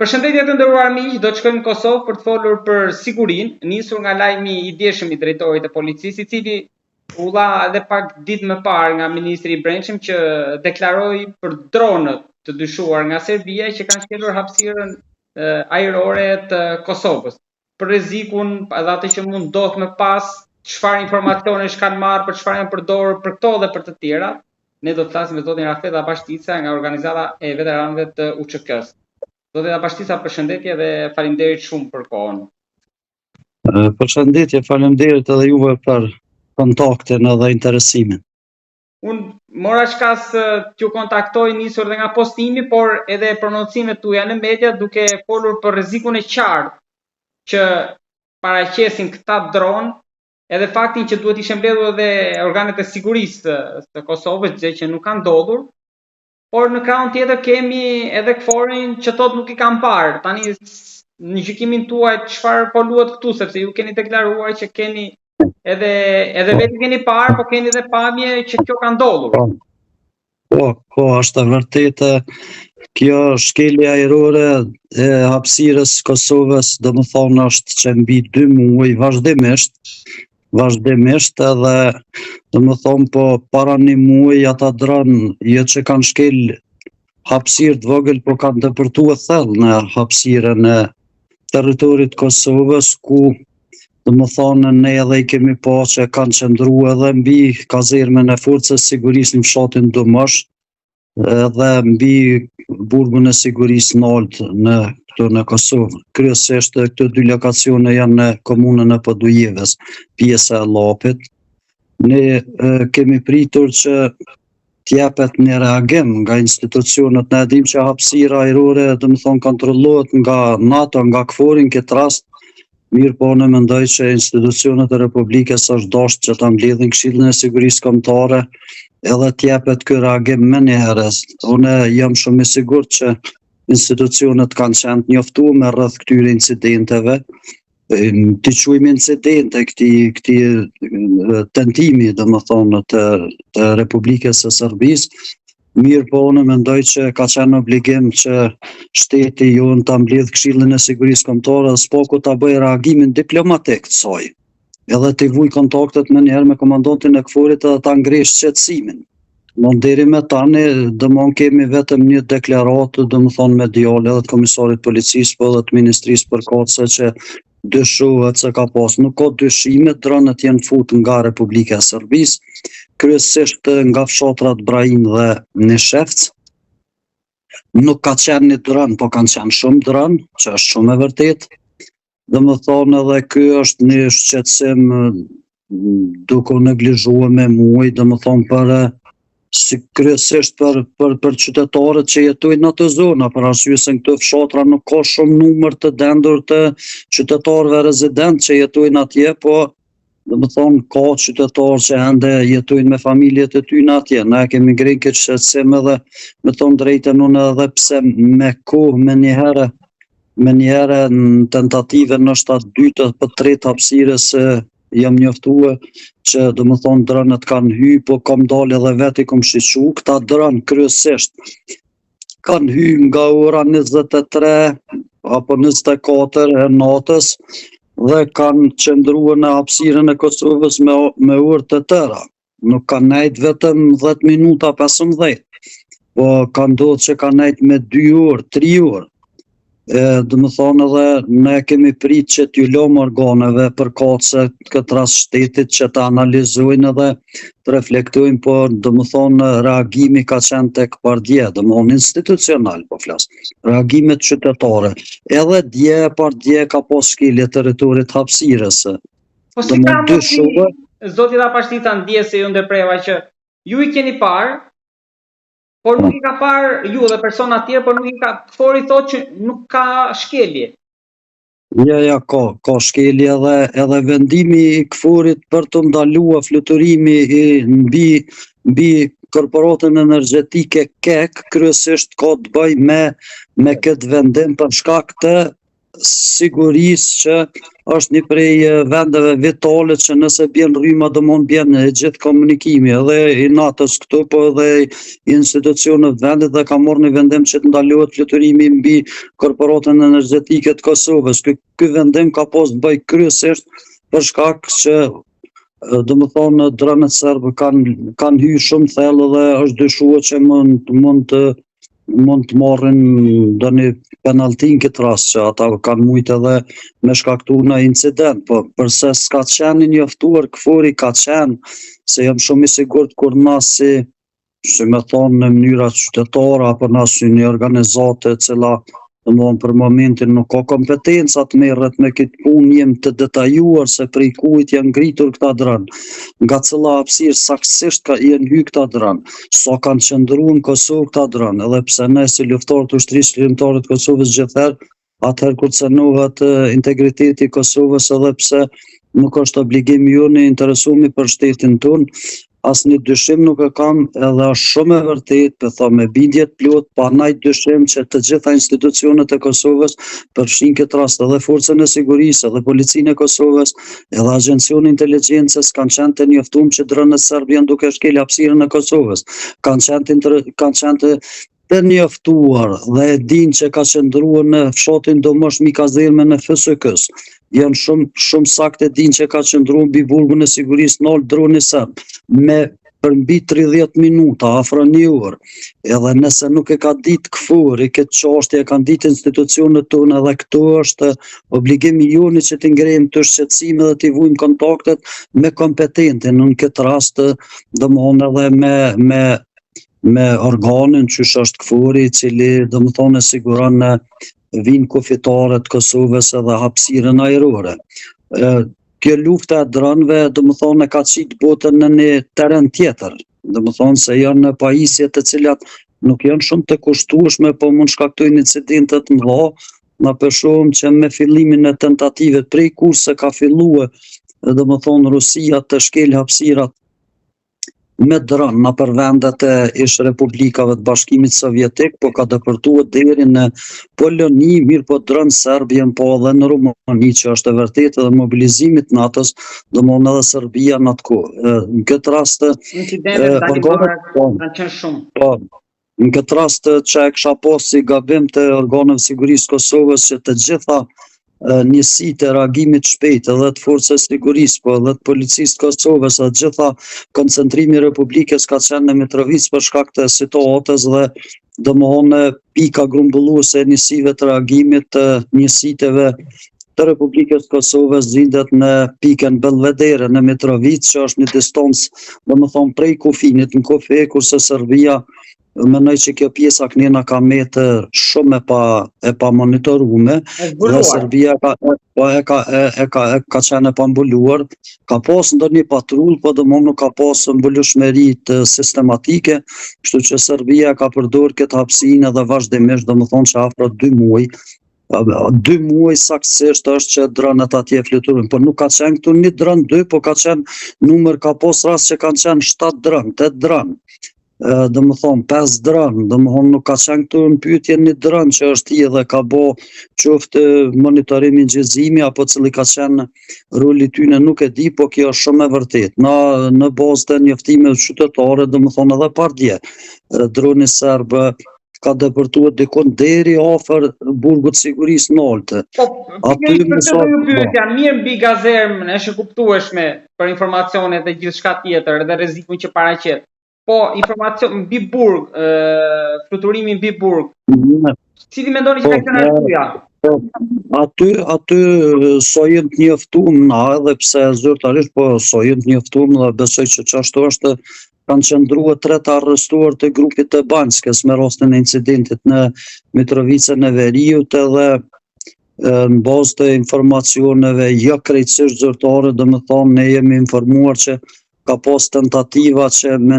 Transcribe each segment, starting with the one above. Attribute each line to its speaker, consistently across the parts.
Speaker 1: Përshëndetje të nderuar miq, do të shkojmë në Kosovë për të folur për sigurinë, nisur nga lajmi i djeshëm i drejtorit të policisë, i cili u dha edhe pak ditë më parë nga ministri i Brendshëm që deklaroi për dronët të dyshuar nga Serbia që kanë shkelur hapësirën ajrore të Kosovës. Për rrezikun, edhe atë që mund ndodh më pas, çfarë informacionesh kanë marrë, për çfarë janë përdorur për këto dhe për të tjera, ne do të flasim me zotin Rafeta Bashtica nga organizata e veteranëve të UÇK-s. Zotin Bashtica, përshëndetje dhe faleminderit shumë për kohën.
Speaker 2: Përshëndetje, faleminderit edhe juve për kontaktin edhe interesimin.
Speaker 1: Unë mora shkas t'ju kontaktoj nisur dhe nga postimi, por edhe prononcimet tuaja në media duke folur për rrezikun e qartë që paraqesin këta dronë, edhe faktin që duhet ishte mbledhur edhe organet e sigurisë të Kosovës, gjë që nuk ka ndodhur. Por në krahun tjetër kemi edhe KFOR-in që thotë nuk i kanë parë. Tani në gjykimin tuaj çfarë po luhet këtu, sepse ju keni deklaruar që keni edhe vetë keni parë, po keni edhe pamje që kjo ka ndodhur.
Speaker 2: Po, është e vërtetë. Kjo shkelje ajrore e hapësirës Kosovës, domethënë është që mbi 2 muaj vazhdimisht edhe domethënë po para 1 muaji ata dronë jo që kanë shkel hapësirë të vogël, po kanë depërtuar thellë në hapësirën e territorit Kosovës, ku domethënë ne edhe i kemi pa që kanë qëndruar edhe mbi kazermën e forcës sigurisë në fshatin Domosh, edhe mbi burgun e sigurisë nalt në Kosovë. Kryesisht këto 2 lokacione janë në komunën e Podujeves, pjesa e Llapit. Ne kemi pritur që t'jepet një reagim nga institucionet. Ne dim që hapësira ajrore domethënë kontrollohet nga NATO, nga KFOR-in këtë rast. Mirë po në mendoj që institucionet e Republikës është dashur që ta mbledhin Këshillin e Sigurisë Kombëtare edhe t'jepet ky reagim më një herë. Unë jam shumë i sigurt që institucionet kanë qenë të njoftuar me rreth këtyre incidenteve. Ti quajmë incidente këti tentimi domethënë të Republikës së Serbisë. Mirë po unë mendoj që ka qenë obligim që shteti jonë ta mbledh Këshillin e Sigurisë Kombëtare, s'po ta bëj reagimin diplomatik të saj. Edhe t'i vuj kontaktet më njëherë me komandantin e KFOR-it edhe ta ngresh qetësimin. Deri me tani domon kemi vetëm një deklaratë domethënë mediale edhe të komisarit policisë po edhe të ministrisë përkatëse që dyshohet se ka pas, nuk ka dyshime, dronet janë fut nga Republika e Serbisë, kryesisht nga fshatrat Brahim dhe Nishevc. Nuk ka qenë një dron, po kanë qenë shumë dron, që është shumë e vërtetë. Domethënë edhe ky është një shqetësim duke u neglizhuar me muaj, domethënë kryesisht për qytetarët që jetojnë në atë zonë, për arsye se në këto fshatra nuk ka shumë numër të dendur të qytetarëve rezident që jetojnë atje, po domethënë ka qytetarë që ende jetojnë me familjet e tyre atje. Ne kemi ngritur këtë shqetësim edhe me thonë drejtën unë edhe pse me kohë me njëherë në tentative nështë atë 2 apo 3 hapësirës jam njoftuar që domethënë dronet kanë hyrë, po kam dalë edhe vetë i kam shiqu, këta dronë kryesisht kanë hyrë nga ora 23 apo 24 e natës dhe kanë qëndruar në hapësirën e Kosovës me orë të tëra. Nuk kanë nejt vetëm 10 minuta 15, po kanë ndodhur që kanë nejt me 2 orë, 3 orë. Domethënë edhe ne kemi prit që t'ju lëmë organeve përkatëse këtë rast shtetit që ta analizojnë edhe të reflektojnë, po domethënë reagimi ka qenë tek pardje, domethënë institucional po flas. Reagimet qytetare. Edhe dje pardje ka pas shkelje territorit hapësirës.
Speaker 1: Po si ka mundësi, zoti Bashtica, ndjes se ju ndërpreva që ju i keni parë, por nuk i ka parë ju dhe persona tjerë, por nuk i ka, KFOR-i thotë që nuk ka shkelje.
Speaker 2: Ja, ka shkelje edhe vendimi i KFOR-it për të ndaluar fluturimi mbi korporatën energjetike KEK kryesisht ka të bëjë me këtë vendim për shkak të sigurisë që është një prej vendeve vitale që nëse bjen rryma do mund bjen gjithë komunikimi, edhe i natës këtu, po edhe i institucionet vendit dhe ka marrë një vendim që të ndalohet fluturimi mbi korporatën energjetike të Kosovës. Ky vendim ka pas të bëj kryesisht për shkak që do më thonë dronet serbë kanë hyrë shumë thellë dhe është dyshuar që mund të marrin ndonjë penalti në këtë rast, që ata kanë mujtë edhe me shkaktu në incident, po përse s'ka qenë i njoftuar KFOR-i ka qenë, se jam shumë i sigurt kur nasi, si me thonë në mënyra qytetare apo nasi një organizate cila domthonë për momentin nuk ka kompetenca të merret me këtë punë, jem të detajuar se prej kujt janë ngritur këta dronë, nga cilla hapësirë saktësisht janë hyrë këta dronë, sa kanë qëndruar në Kosovë këta dronë, edhe pse ne si luftarë të ushtrisë lirimtare të Kosovës gjithherë, atëherë kur cënohet integriteti i Kosovës, edhe pse nuk është obligim jonë interesumi për shtetin tonë, asnjë dyshim nuk e kam, edhe është shumë e vërtet, për tha me bindje të plot, pa ndaj dyshim që të gjitha institucionet e Kosovës, përfshin këtë rast edhe forcën e sigurisë, edhe policinë e Kosovës, edhe agjencioni inteligjencës kanë qenë të njoftuar që dronet serb janë duke shkel hapësirën e Kosovës, kanë qenë të njoftuar dhe e din që ka qëndruar në fshatin Domosh mi kazerme në FSK-s. Janë shumë saktë e din që ka qëndruar mbi burgun e sigurisë nalt droni serb me për mbi 30 minuta, afro një orë. Edhe nëse nuk e ka ditë KFOR-i këtë çështje, e kanë ditë institucionet tonë, edhe këtu është obligimi jonë që të ngrejmë të shqetësime dhe të vujmë kontaktet me kompetentin, në këtë rast domthonë edhe me organin që është KFOR-i, i cili domethënë e siguron në vinë kufitare të Kosovës edhe hapësirën ajrore. Kjo lufta e dronëve domethënë ka qit botën në një terren tjetër. Domethënë se janë në pajisje të cilat nuk janë shumë të kushtueshme, po mund shkaktojnë incidente të mëdha. Na shohim që me fillimin e tentative prej kurse ka filluar domethënë Rusia të shkel hapësirat me dronë në për vendet e ish republikave të Bashkimit Sovjetik, po ka depërtuar deri në Poloni, mirë po dronë serb janë po edhe në Rumani, që është e vërtetë edhe mobilizimit NATO-s, domthonë edhe Serbia në atë kohë. Në këtë rast
Speaker 1: kanë qenë shumë.
Speaker 2: Në këtë rast që e kisha pas si gabim të organeve sigurisë Kosovës që të gjitha njësitë e reagimit shpejt edhe të forcës sigurisë, po edhe të policisë të Kosovës, edhe gjitha koncentrimi i Republikës ka qenë në Mitrovic për shkak të situatës dhe domthonë pika grumbulluese e njësive të reagimit të njësiteve të Republikës Kosovës zindet në pikën Belvedere në Mitrovic, që është një distancë domethënë prej kufinit në kufi, kurse Serbia mendoj që kjo pjesa kënena ka metë shumë e pa monitorume, dhe Serbia ka qenë e pambuluar, ka pas ndonjë patrull, po domosdoshmë nuk ka pas mbulueshmëri të sistematike, kështu që Serbia ka përdorur këtë hapësinë edhe vazhdimisht, domethënë që afro 2 muaj. 2 muaj saktësisht është që dronet atje fluturojnë, por nuk ka qenë këtu një dron 2, po ka qenë numër, ka pas rast që kanë qenë 7 dron, 8 dron. Domethënë 5 dronë, domethënë nuk ka qenë këtu në pyetje një dronë që është i dhe ka bo qoftë monitorimin gjizimi apo cili ka qenë roli tyne nuk e di, po kjo është shumë e vërtet. Në bazë të njoftimeve qytetare, domethënë edhe pardje, droni serb ka depërtuar dikon deri afër burgut sigurisë nalte.
Speaker 1: Mirë mbi gazermën është e kuptueshme për informacionet dhe gjithçka tjetër dhe rrezikun që paraqet. Po, informacion mbi burg, fluturimi mbi burg. Cili mendoni që ka qenë arsyeja?
Speaker 2: Aty so jenë të njoftuar na, edhe pse zyrtarisht, po so jenë të njoftuar dhe besoj që çashtu është, kanë qëndruar 3 të arrestuar të grupit të Banjskës me rastin e incidentit në Mitrovicën e Veriut, edhe në bazë të informacioneve jo krejtësisht zyrtare, domethënë ne jemi informuar që ka pas tentativa që me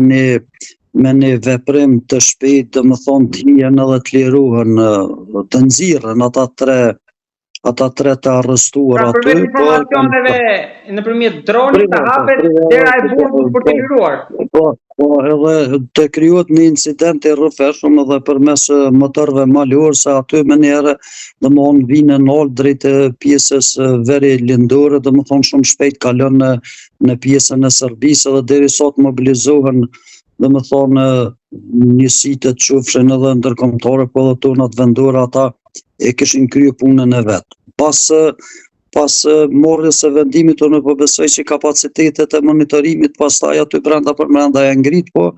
Speaker 2: një veprim të shpejt, domethënë të hijen edhe të lirohen, të nxirren ata 3 ata 3 të arrestuar
Speaker 1: Pra
Speaker 2: aty.
Speaker 1: përveç informacioneve nëpërmjet dronit të hapet dera e burgut për të liruar.
Speaker 2: Po, edhe të krijohet një incident i rrëfeshëm edhe përmes motorëve malor, se aty më njëherë domethënë vinë në lart drejt pjesës veri lindore, domethënë shumë shpejt kalon në pjesën e Serbisë dhe deri sot mobilizohen domethënë njësitë të qufshin edhe ndërkombëtare, po edhe tonat vendore ata e kishin kryer punën e vet. Pas marrjes së vendimit, unë po besoj që kapacitetet e monitorimit pastaj aty brenda janë ngrit, po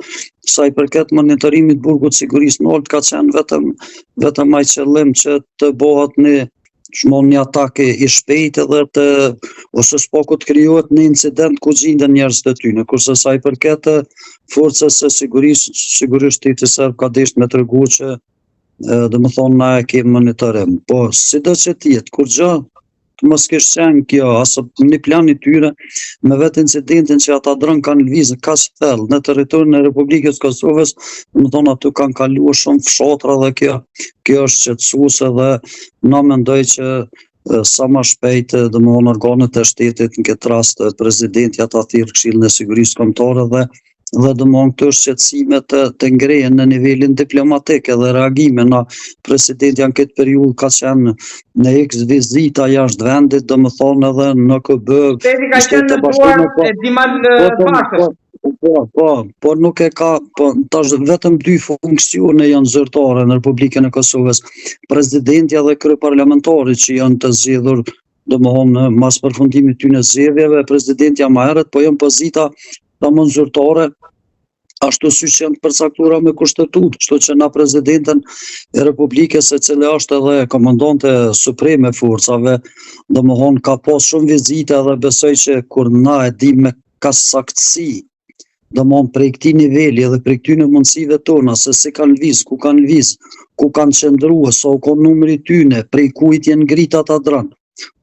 Speaker 2: sa i përket monitorimit burgut sigurisë në Olt ka qenë vetëm ai qëllim që të bëhet një atak i shpejtë edhe ose s'po të krijohet një incident ku gjenden njerëz të tyre, kurse sa i përket forcës së sigurisë, sigurisht shteti serb ka deshur me tregu që domethënë na e kemi monitorim. Po sido që të jetë, kur gjë të mos kesh qenë kjo, asë një plan i tyre, me vetë incidentin që ata dronë kanë lëvizë kaq thellë në territorin e Republikës Kosovës, domethënë aty kanë kaluar shumë fshatra dhe kjo është qetësuese dhe na mendoj që sa më shpejt domethënë organet e shtetit, në këtë rast presidenti ata thirr Këshillin e Sigurisë Kombëtare dhe domethënë këto shqetësime të ngrehen në nivelin diplomatik edhe reagime na presidenti në këtë periudhë ka qenë në eks vizita jashtë vendit, domethënë edhe në KB.
Speaker 1: Shteti ka qenë në duar e Dimal Pashës.
Speaker 2: Po nuk e ka, po tash vetëm 2 funksione janë zyrtare në Republikën e Kosovës, presidenti dhe kryeparlamentari që janë të zgjedhur domethënë mas përfundimit të zgjedhjeve, presidenti më herët, po janë pozita tamam zyrtare, ashtu siç janë përcaktuara me kushtetut, kështu që na presidentën e Republikës, e cila është edhe komandante supreme e forcave, domethënë ka pas shumë vizita dhe besoj që kur na e dim me kaq saktësi, domethënë prej këtij niveli dhe prej këtyre mundësive tona se si kanë lviz, ku kanë qëndruar, sa u ka numri tyne, prej kujt janë ngrit ata dronë.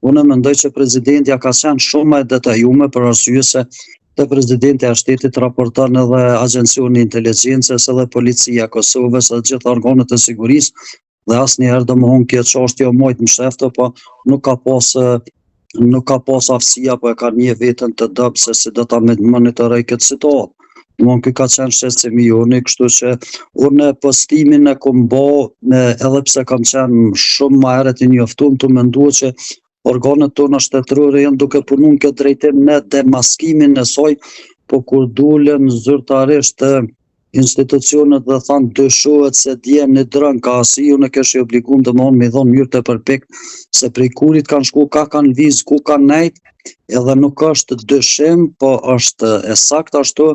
Speaker 2: Unë mendoj që presidenti ka qenë shumë më detajuar për arsye se te presidenti e shtetit raporton edhe Agencioni i Inteligjencës edhe Policia e Kosovës edhe gjithë organet e sigurisë dhe asnjëherë domethënë kjo çështje o mojt më shefto, po nuk ka pas aftësia, po e ka një veten të dobë se do ta monitoroj këtë situatë. Domethënë ky ka qenë shqetësim i joni, kështu që unë postimin e kam bë edhe pse kam qenë shumë më herët i njoftuar të mendoj që organet tona shtetërore janë duke punuar këtë drejtim në demaskimin e saj, po kur dulen zyrtarisht institucionet dhe thanë dyshohet se dje një dron ka asi, unë e kesh i obliguar domethënë me dhënë mirë të përpikt se prej kurit kanë shku, ka kanë lviz, ku kanë nejt, edhe nuk është dyshim, po është e saktë ashtu,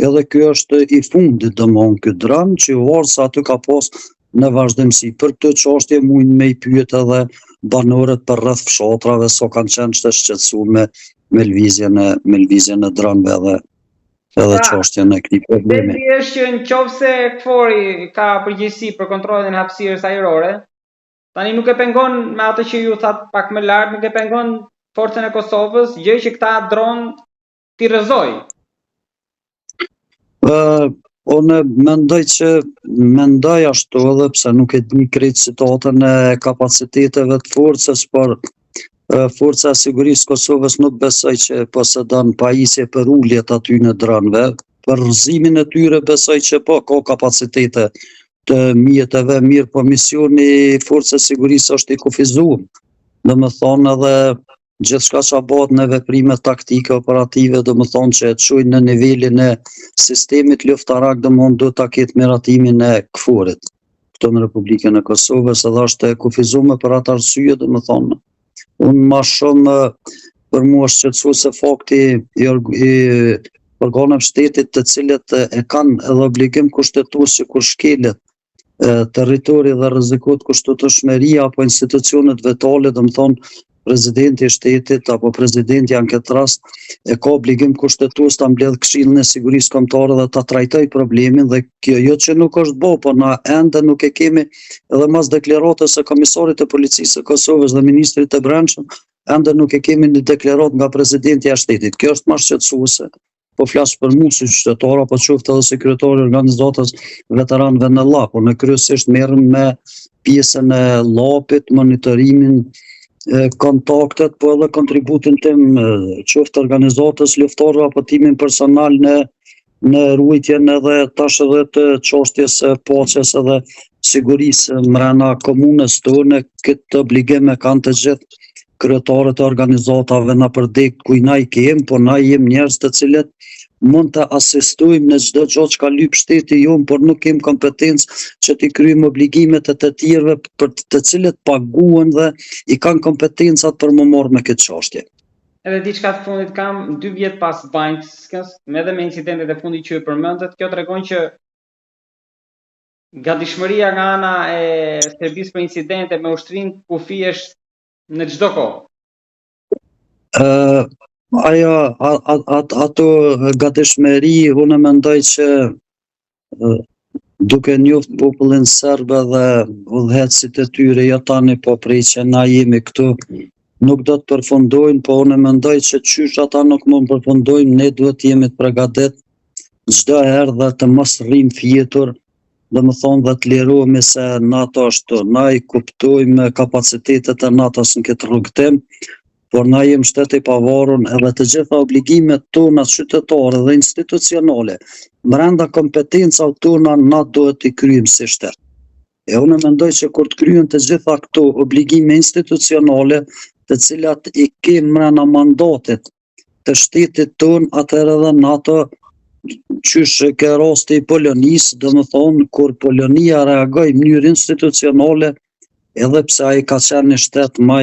Speaker 2: edhe ky është i fundit domethënë ky dron që se aty ka pas në vazhdimsi. Për këtë çështje mund me i pyet edhe banorët për rreth fshatrave, so kanë qenë të shqetësuar me lvizjen e dronëve edhe çështjen e këtij problemi.
Speaker 1: Deri është që nëse KFOR-i ka përgjegjësi për kontrollin e hapësirës ajrore, tani nuk e pengon me atë që ju thatë pak më lart, nuk e pengon forcën e Kosovës, gjë që këta dronë t'i rrezoj.
Speaker 2: Unë mendoj ashtu edhe pse nuk e di krejt situatën e kapaciteteve të forcës, por Forca e Sigurisë Kosovës nuk besoj që posedon pajisje për uljet aty në dronëve. Për rrëzimin e tyre besoj që po ka kapacitete të mjeteve mirë, po misioni i Forcës së Sigurisë është i kufizuar. Domethënë edhe gjithçka që bëhet në veprime taktike operative, domethënë që e çojnë në nivelin e sistemit luftarak, domethënë do ta ketë miratimin e KFOR-it këtu në Republikën e Kosovës, edhe është e kufizuar për atë arsye, domethënë unë ma shumë për mua është shqetësuese fakti i organeve shtetit të cilët e kanë edhe obligim kushtetues që kur shkelet territori dhe rrezikohet kushtetueshmëria apo institucionet vetale, domethënë presidenti i shtetit apo presidenti në këtë rast e ka obligim kushtetues ta mbledh Këshillin e Sigurisë Kombëtare dhe ta trajtoj problemin, dhe kjo jo që nuk është bë, po na ende nuk e kemi, edhe mas deklaratës së komisarit të policisë së Kosovës dhe ministrit të brendshëm, ende nuk e kemi një deklarat nga presidenti i shtetit. Kjo është më shqetësuese. Po flas për mua si qytetar, apo qoftë edhe sekretari i organizatës veteranëve në LAP, po në kryesisht merrem me pjesën e LAP-it, monitorimin kontaktet, po edhe kontributin tim qoftë organizatës luftarë apo timin personal në ruajtjen edhe tash edhe të çështjes së paqes edhe sigurisë mbrana komunës tonë. Këtë obligim e kanë të gjithë kryetarët e organizatave na përdek ku na i kem, po na jem njerëz të cilët mund të asistojmë në çdo gjë që ka lyp shteti jon, por nuk kem kompetencë që t'i kryejmë obligimet e të tjerëve për të cilët paguhen dhe i kanë kompetencat për më marrë me këtë çështje.
Speaker 1: Edhe diçka të fundit kam 2 vjet pas Banjskës, edhe me incidentet e fundit që ju përmendet, kjo tregon që gatishmëria nga ana e Serbisë për incidente me ushtrinë kufi është në çdo kohë.
Speaker 2: Ato gatishmëri, unë mendoj që duke njoft popullin serb dhe udhëheqësit e tyre, jo tani po prej që na jemi këtu, nuk do të përfundojnë, po unë mendoj që qysh ata nuk mund përfundojnë, ne duhet jemi të përgatit çdo herë dhe të mos rrim fjetur, dhe më thonë dhe të lirohemi se NATO është, na i kuptojmë kapacitetet e NATO-s në këtë rrugtim, por na jem shtet i pavarur edhe të gjitha obligimet tona qytetare dhe institucionale, brenda kompetencave tona na duhet i kryejmë si shtet. E unë mendoj që kur të kryen të gjitha këto obligime institucionale, të cilat i kemë mrena mandatit të shtetit ton, atëherë edhe NATO, qysh ke rasti i Polonisë, do më thonë, kur Polonia reagoi në mënyrë institucionale, edhe pse ai ka qenë një shtet më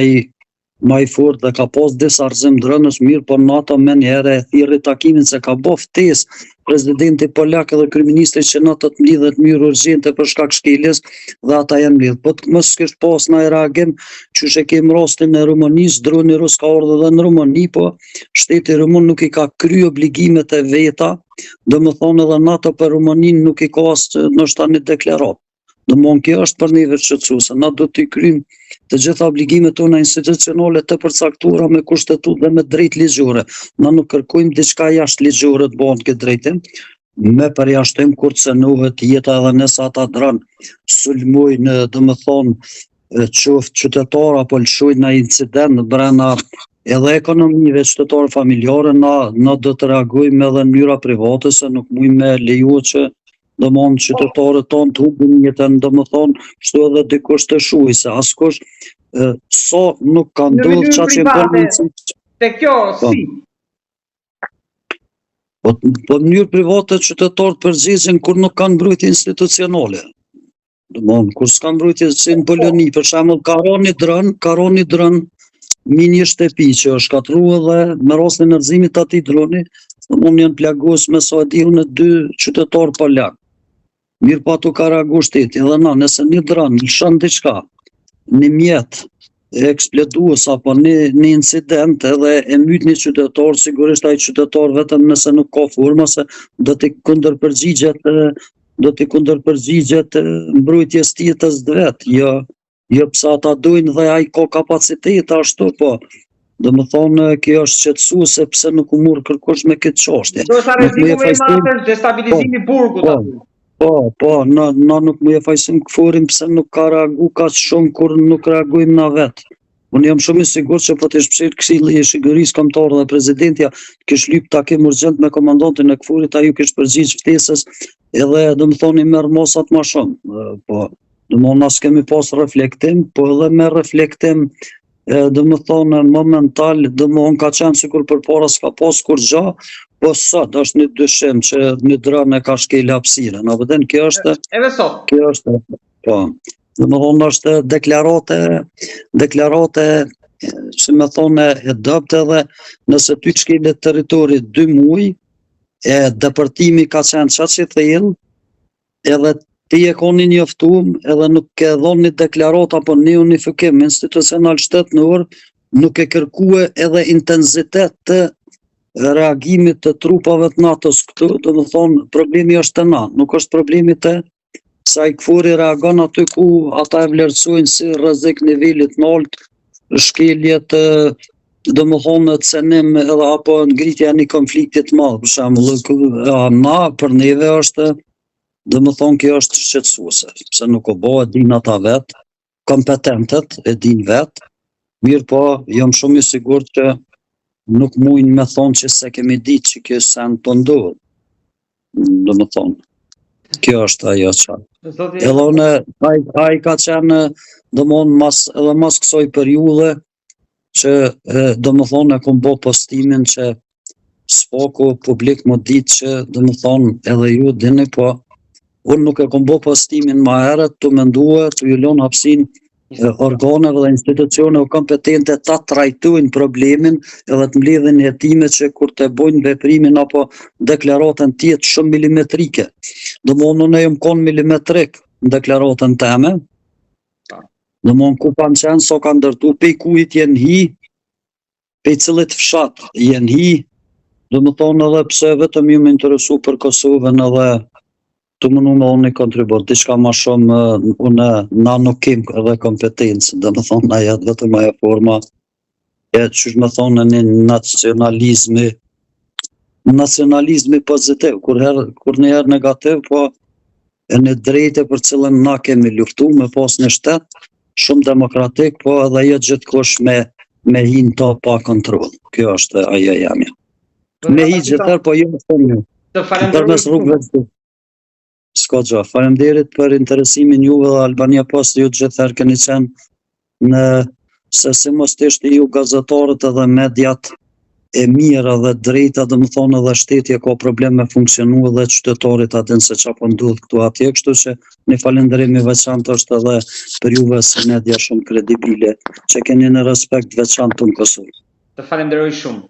Speaker 2: i fortë dhe ka pas disa argëzim drënës mirë, por NATO me njëherë e thirrri takimin se ka bë ftesë presidenti polak edhe kryeministri që NATO të mblidhet në mënyrë urgjente për shkak shkeljes dhe ata janë mbledhur. Po të mos kesh pas ndaj reagim, qysh e kemi rastin e Rumanisë, droni rus ka ardhur edhe në Rumani, po shteti rumun nuk i ka kryer obligimet e veta, domethënë edhe NATO për Rumaninë nuk i ka as ndoshta një deklaratë. Domthonjë kjo është për neve shqetësuese. Na do t'i kryjmë të gjitha obligimet tona institucionale të përcaktuara me kushtetut dhe me drejt ligjore. Na nuk kërkojmë diçka jashtë ligjore të bëhen këtë drejtim, me përjashtim kur cënohet jeta edhe nëse ata dranë sulmojnë, domethënë, qoftë qytetar apo lëshojnë në incident brenda edhe ekonomive qytetare familjare, na do të reagojmë edhe në mënyra private, se nuk mujmë me leju që domthonë qytetarët tonë të hubin jetën, domethënë, kështu edhe dikush të shuhej se askush sa nuk ka ndodhur çfarë që bën.
Speaker 1: Te kjo si?
Speaker 2: Po në mënyrë private qytetarët përgjigjen kur nuk kanë mbrojtje institucionale. Domthonë, kur s'kan mbrojtje si në Poloni, për shembull, ka rënë dron mbi një shtëpi që është shkatruar dhe me rastin e rrëzimit të atij droni, domthonë janë plagos me sa e di unë 2 qytetarë polak. Mirë po ato ka reagu shteti, edhe na, nëse një dron lëshon diçka, një mjet eksplodues apo një incident edhe e myt një qytetar, sigurisht ai qytetar vetëm nëse nuk ka forma se do t'i kundërpërgjigjet mbrojtjes tjetës vet, jo pse ata dojnë dhe ai ka kapacitet ashtu, po domethënë kjo është shqetësuese pse nuk u mor kërkosh me këtë çështje.
Speaker 1: Do sa rreziku më i madh është destabilizimi i burgut aty.
Speaker 2: Po, na nuk më fajsim këforin pse nuk ka reagu kaq shumë kur nuk reagojmë na vet. Unë jam shumë i sigurt që po të shpeshit Këshilli i Sigurisë Kombëtare dhe Presidentja kish lyp takim urgjent me komandantin e këforit, ai kish përgjigj ftesës edhe domethënë i merr mosat më shumë. Po, domethënë as kemi pas reflektim, po edhe me reflektim domethënë momental, domethënë ka qenë sikur përpara s'ka pas kur gjë, po sot është një dyshim që një dron e ka shkel hapësirën. Apo den kjo është
Speaker 1: edhe sot.
Speaker 2: Kjo është po. Domethënë është deklarate si më thonë e dobët edhe nëse ty shkelet territori 2 muaj, e depërtimi ka qenë çaq i thellë, edhe ti e koni njoftuar edhe nuk ke dhënë një deklaratë apo një unifikim institucional shtetënor, nuk e kërkue edhe intensitet të reagimit të trupave të NATO-s këtu, domethënë problemi është te na, nuk është problemi te sa i këfori reagon aty ku ata e vlerësojnë si rrezik nivelit nalt, shkeljet domethënë cenim edhe apo ngritja e një konflikti të madh, për shembull, na për neve është domethënë kjo është shqetësuese, pse nuk u bë, din ata vet, kompetentët e din vet, Mirë po, jam shumë i sigurt që nuk mujnë me thonë që se kemi ditë që kjo send po ndodh. Do më thonë, kjo është ajo që.
Speaker 1: Zoti
Speaker 2: Edhe unë, ai ka qenë, domthonë, edhe mas kësaj periudhe, që do më thonë e kom bo postimin që s'paku publik më ditë që do më thonë edhe ju dini, po unë nuk e kom bo postimin ma herët të mendua të ju lënë hapësinë organeve dhe institucione kompetente ta trajtojnë problemin edhe të mbledhin hetime që kur të bojnë veprimin apo deklaratën tjetë shumë milimetrike. Domthonë unë jam kon milimetrik në deklaratën teme. Domthonë ku kanë qenë, so kanë ndërtu, pe kujt jenë hi, pe cilët fshat jenë hi, domethënë edhe pse vetëm ju më interesu për Kosovën edhe të më në unë i kontribut, diçka ma shumë na nuk kem edhe kompetencë, domethënë na jetë vetëm ajo forma e qysh me thonë një nacionalizmi pozitiv, kur njëherë negativ, po e një drejtë për cilën na kemi luftu me pas një shtet shumë demokratik, po edhe jetë gjithkush me hinë ta pa kontrol. Kjo është ajo jamja. Me hi gjithër, po jo shumë.
Speaker 1: Të falenderoj shumë.
Speaker 2: S'ka gjë, faleminderit për interesimin juve dhe Albania Post, ju gjithëherë keni qenë në se si mos të ishte ju gazetarët edhe mediat e mira dhe drejta, dhe më thonë edhe shteti ka problem me funksionu dhe qytetarit atin se qa po ndodh këtu atje, kështu që një falenderim i veçantë është edhe për juve si media shumë kredibile, që keni në respekt veçantë në Kosovë.
Speaker 1: Të falenderoj shumë.